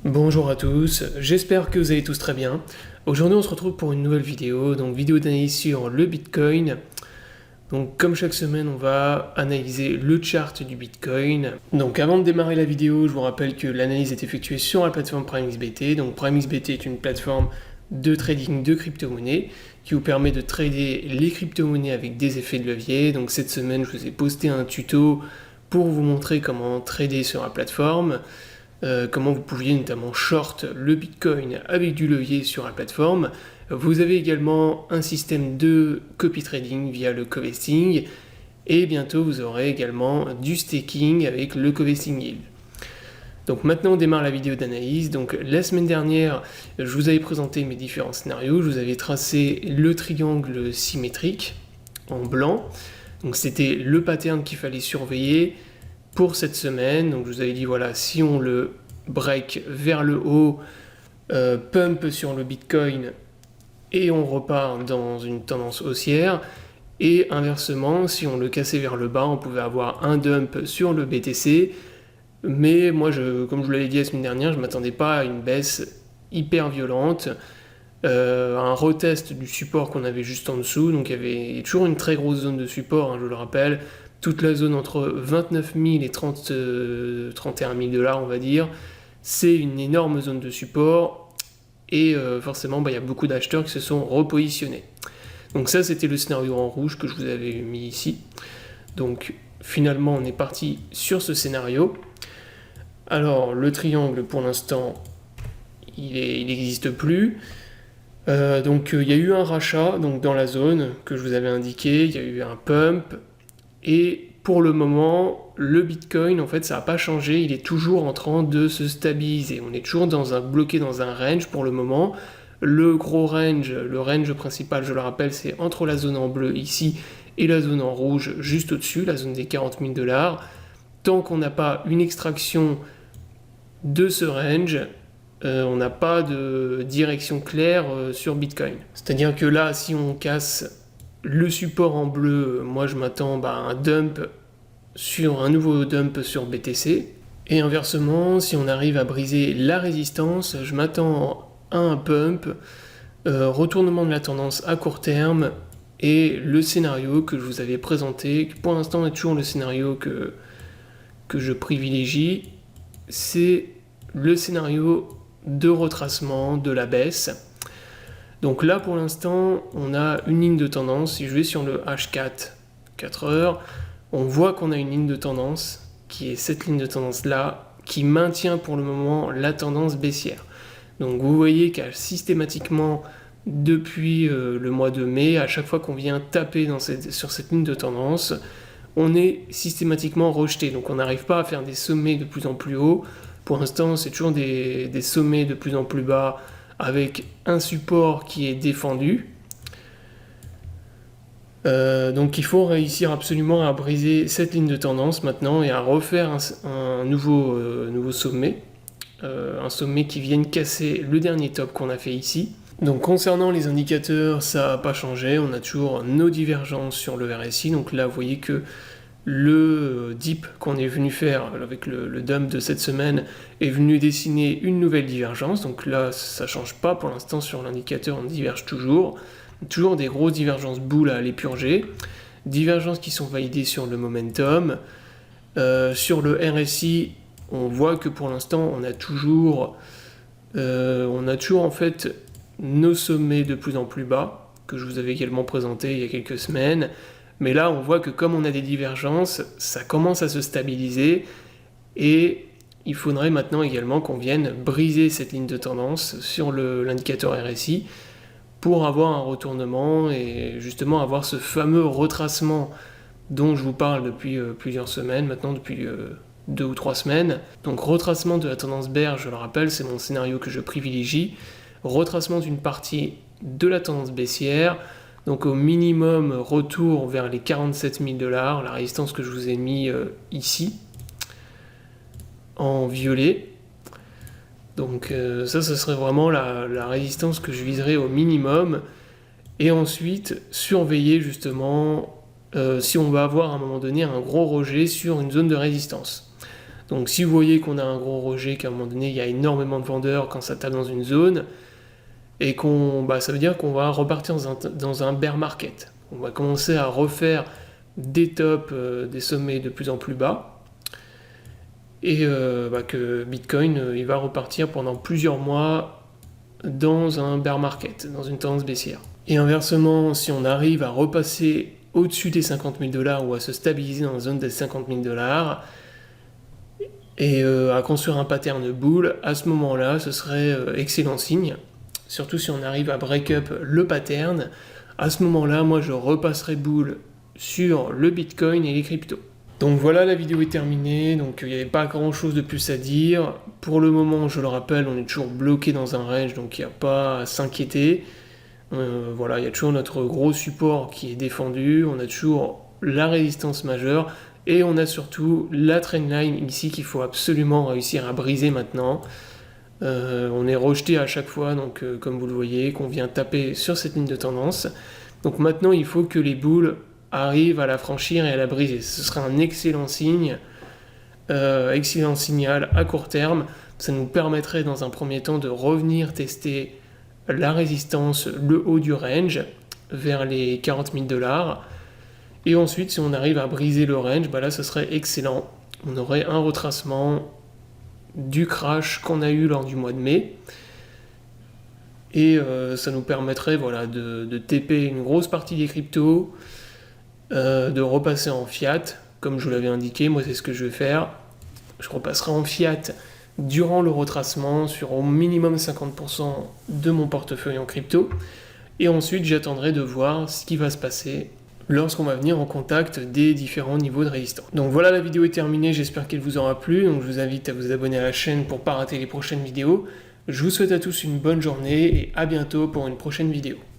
Bonjour à tous, j'espère que vous allez tous très bien. Aujourd'hui on se retrouve pour une nouvelle vidéo, donc vidéo d'analyse sur le Bitcoin. Donc comme chaque semaine on va analyser le chart du Bitcoin. Donc avant de démarrer la vidéo, je vous rappelle que l'analyse est effectuée sur la plateforme PrimeXBT. Donc PrimeXBT est une plateforme de trading de crypto-monnaies qui vous permet de trader les crypto-monnaies avec des effets de levier. Donc cette semaine je vous ai posté un tuto pour vous montrer comment trader sur la plateforme. Comment vous pouviez notamment short le Bitcoin avec du levier sur la plateforme. Vous avez également un système de copy trading via le covesting et bientôt vous aurez également du staking avec le covesting yield. Donc maintenant on démarre la vidéo d'analyse. Donc la semaine dernière je vous avais présenté mes différents scénarios, je vous avais tracé le triangle symétrique en blanc. Donc c'était le pattern qu'il fallait surveiller pour cette semaine. Donc je vous avais dit voilà, si on le break vers le haut, pump sur le Bitcoin et on repart dans une tendance haussière, et inversement si on le cassait vers le bas on pouvait avoir un dump sur le BTC, mais moi comme je vous l'avais dit la semaine dernière, je ne m'attendais pas à une baisse hyper violente, un retest du support qu'on avait juste en dessous. Donc il y avait toujours une très grosse zone de support, je le rappelle, toute la zone entre 29 000 et 31 000 $, on va dire, c'est une énorme zone de support, et forcément il y a beaucoup d'acheteurs qui se sont repositionnés. Donc ça c'était le scénario en rouge que je vous avais mis ici. Donc finalement on est parti sur ce scénario. Alors le triangle pour l'instant il n'existe plus. Donc il y a eu un rachat donc, dans la zone que je vous avais indiqué, il y a eu un pump, et pour le moment le Bitcoin en fait ça n'a pas changé, il est toujours en train de se stabiliser, on est toujours bloqué dans un range pour le moment. Le gros range, le range principal je le rappelle, c'est entre la zone en bleu ici et la zone en rouge juste au-dessus, la zone des 40 000 $. Tant qu'on n'a pas une extraction de ce range, on n'a pas de direction claire sur Bitcoin. C'est-à-dire que là, si on casse le support en bleu, moi je m'attends à un nouveau dump sur BTC. Et inversement, si on arrive à briser la résistance, je m'attends à un pump, retournement de la tendance à court terme, et le scénario que je vous avais présenté, qui pour l'instant est toujours le scénario que je privilégie, c'est le scénario de retracement de la baisse. Donc là pour l'instant on a une ligne de tendance. Si je vais sur le H4 4 heures, on voit qu'on a une ligne de tendance qui est cette ligne de tendance là qui maintient pour le moment la tendance baissière. Donc vous voyez qu'à systématiquement depuis le mois de mai, à chaque fois qu'on vient taper sur cette ligne de tendance, on est systématiquement rejeté. Donc on n'arrive pas à faire des sommets de plus en plus hauts. Pour l'instant, c'est toujours des sommets de plus en plus bas avec un support qui est défendu. Donc il faut réussir absolument à briser cette ligne de tendance maintenant et à refaire un nouveau sommet. Un sommet qui vienne casser le dernier top qu'on a fait ici. Donc concernant les indicateurs, ça n'a pas changé. On a toujours nos divergences sur le RSI. Donc là, vous voyez que le dip qu'on est venu faire avec le dump de cette semaine est venu dessiner une nouvelle divergence. Donc là ça ne change pas pour l'instant sur l'indicateur, on diverge toujours des grosses divergences boules à aller purger, divergences qui sont validées sur le momentum. Sur le RSI on voit que pour l'instant on a toujours en fait nos sommets de plus en plus bas que je vous avais également présenté il y a quelques semaines. Mais là, on voit que comme on a des divergences, ça commence à se stabiliser, et il faudrait maintenant également qu'on vienne briser cette ligne de tendance sur l'indicateur RSI pour avoir un retournement et justement avoir ce fameux retracement dont je vous parle depuis plusieurs semaines, maintenant depuis 2 ou 3 semaines. Donc retracement de la tendance bear, je le rappelle, c'est mon scénario que je privilégie. Retracement d'une partie de la tendance baissière. Donc au minimum, retour vers les 47 000 $, la résistance que je vous ai mis ici, en violet. Donc ça, ce serait vraiment la résistance que je viserais au minimum. Et ensuite, surveiller justement si on va avoir à un moment donné un gros rejet sur une zone de résistance. Donc si vous voyez qu'on a un gros rejet, qu'à un moment donné il y a énormément de vendeurs quand ça tape dans une zone, et ça veut dire qu'on va repartir dans un bear market. On va commencer à refaire des tops, des sommets de plus en plus bas, et que Bitcoin il va repartir pendant plusieurs mois dans un bear market, dans une tendance baissière. Et inversement, si on arrive à repasser au-dessus des 50 000 $ ou à se stabiliser dans la zone des 50 000 $ et à construire un pattern bull, à ce moment-là, ce serait excellent signe. Surtout si on arrive à break up le pattern, à ce moment-là, moi je repasserai bull sur le Bitcoin et les cryptos. Donc voilà, la vidéo est terminée, donc il n'y avait pas grand chose de plus à dire. Pour le moment, je le rappelle, on est toujours bloqué dans un range, donc il n'y a pas à s'inquiéter. Voilà, il y a toujours notre gros support qui est défendu, on a toujours la résistance majeure, et on a surtout la trendline ici qu'il faut absolument réussir à briser maintenant. On est rejeté à chaque fois, donc comme vous le voyez, qu'on vient taper sur cette ligne de tendance. Donc maintenant, il faut que les bulls arrivent à la franchir et à la briser. Ce sera un excellent signe, excellent signal à court terme. Ça nous permettrait dans un premier temps de revenir tester la résistance, le haut du range, vers les 40 000 $. Et ensuite, si on arrive à briser le range, là, ce serait excellent. On aurait un retracement du crash qu'on a eu lors du mois de mai. Et ça nous permettrait de TP une grosse partie des cryptos, de repasser en fiat, comme je vous l'avais indiqué. Moi, c'est ce que je vais faire. Je repasserai en fiat durant le retracement sur au minimum 50% de mon portefeuille en crypto. Et ensuite, j'attendrai de voir ce qui va se passer lorsqu'on va venir en contact des différents niveaux de résistance. Donc voilà, la vidéo est terminée, j'espère qu'elle vous aura plu. Donc je vous invite à vous abonner à la chaîne pour ne pas rater les prochaines vidéos. Je vous souhaite à tous une bonne journée et à bientôt pour une prochaine vidéo.